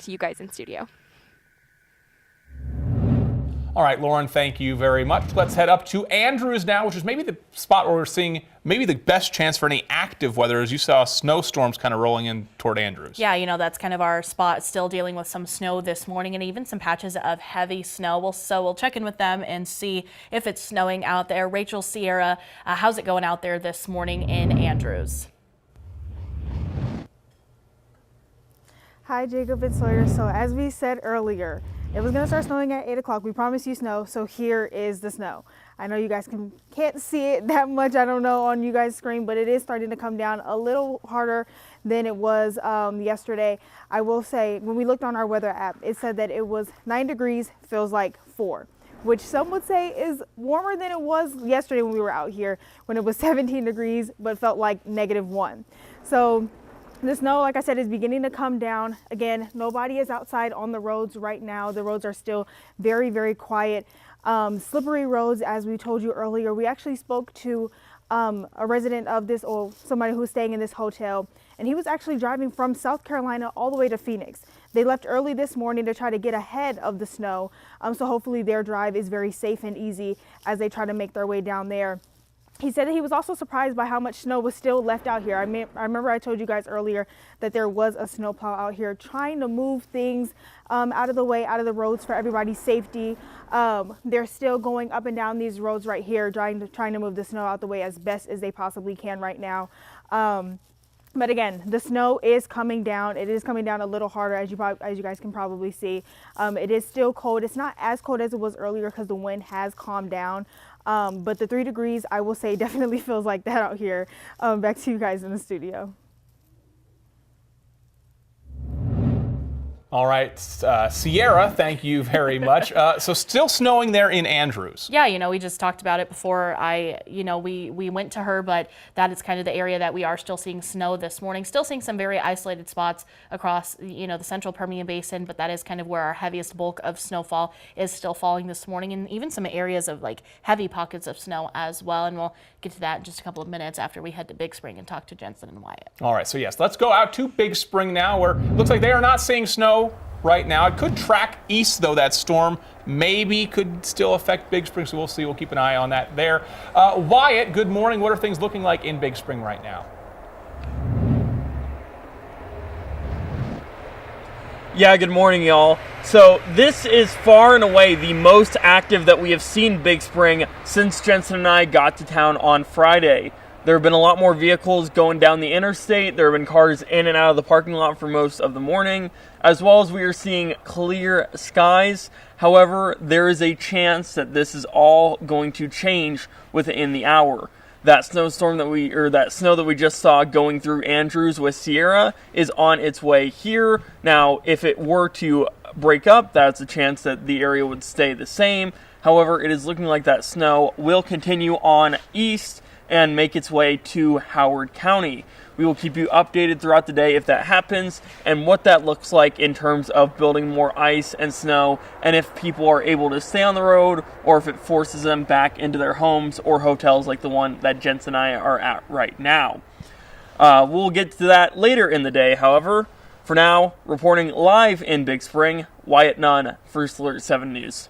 to you guys in studio. All right, Lauren, thank you very much. Let's head up to Andrews now, which is maybe the spot where we're seeing maybe the best chance for any active weather, as you saw snowstorms kind of rolling in toward Andrews. Yeah, that's kind of our spot, still dealing with some snow this morning and even some patches of heavy snow. We'll check in with them and see if it's snowing out there. Rachel, Sierra, how's it going out there this morning in Andrews? Hi, Jacob and Sawyer. So as we said earlier, it was going to start snowing at 8 o'clock. We promised you snow, so here is the snow. I know you guys can't see it that much, I don't know, on you guys' screen, but it is starting to come down a little harder than it was yesterday. I will say, when we looked on our weather app, it said that it was 9 degrees, feels like 4, which some would say is warmer than it was yesterday when we were out here, when it was 17 degrees, but felt like -1. So the snow, like I said, is beginning to come down. Again, nobody is outside on the roads right now. The roads are still very, very quiet. Slippery roads, as we told you earlier. We actually spoke to a resident of this, or somebody who's staying in this hotel, and he was actually driving from South Carolina all the way to Phoenix. They left early this morning to try to get ahead of the snow. So hopefully their drive is very safe and easy as they try to make their way down there. He said that he was also surprised by how much snow was still left out here. I remember I told you guys earlier that there was a snowplow out here trying to move things out of the way, out of the roads for everybody's safety. They're still going up and down these roads right here, trying to move the snow out the way as best as they possibly can right now. But again, the snow is coming down. It is coming down a little harder, as you guys can probably see. It is still cold. It's not as cold as it was earlier because the wind has calmed down. But the 3 degrees, I will say, definitely feels like that out here. Back to you guys in the studio. All right, Sierra, thank you very much. So still snowing there in Andrews. Yeah, we just talked about it before we went to her, but that is kind of the area that we are still seeing snow this morning. Still seeing some very isolated spots across, the central Permian Basin, but that is kind of where our heaviest bulk of snowfall is still falling this morning, and even some areas of heavy pockets of snow as well. And we'll get to that in just a couple of minutes after we head to Big Spring and talk to Jensen and Wyatt. All right, so yes, let's go out to Big Spring now, where it looks like they are not seeing snow right now. It could track east, though. That storm maybe could still affect Big Spring, so we'll see. We'll keep an eye on that there. Wyatt, good morning. What are things looking like in Big Spring right now? Yeah, good morning, y'all. So this is far and away the most active that we have seen Big Spring since Jensen and I got to town on Friday. There have been a lot more vehicles going down the interstate. There have been cars in and out of the parking lot for most of the morning, as well as we are seeing clear skies. However, there is a chance that this is all going to change within the hour. That snow that we just saw going through Andrews with Sierra is on its way here. Now, if it were to break up, that's a chance that the area would stay the same. However, it is looking like that snow will continue on east and make its way to Howard County. We will keep you updated throughout the day if that happens and what that looks like in terms of building more ice and snow, and if people are able to stay on the road or if it forces them back into their homes or hotels like the one that Jensen and I are at right now. We'll get to that later in the day, however. For now, reporting live in Big Spring, Wyatt Nunn, First Alert 7 News.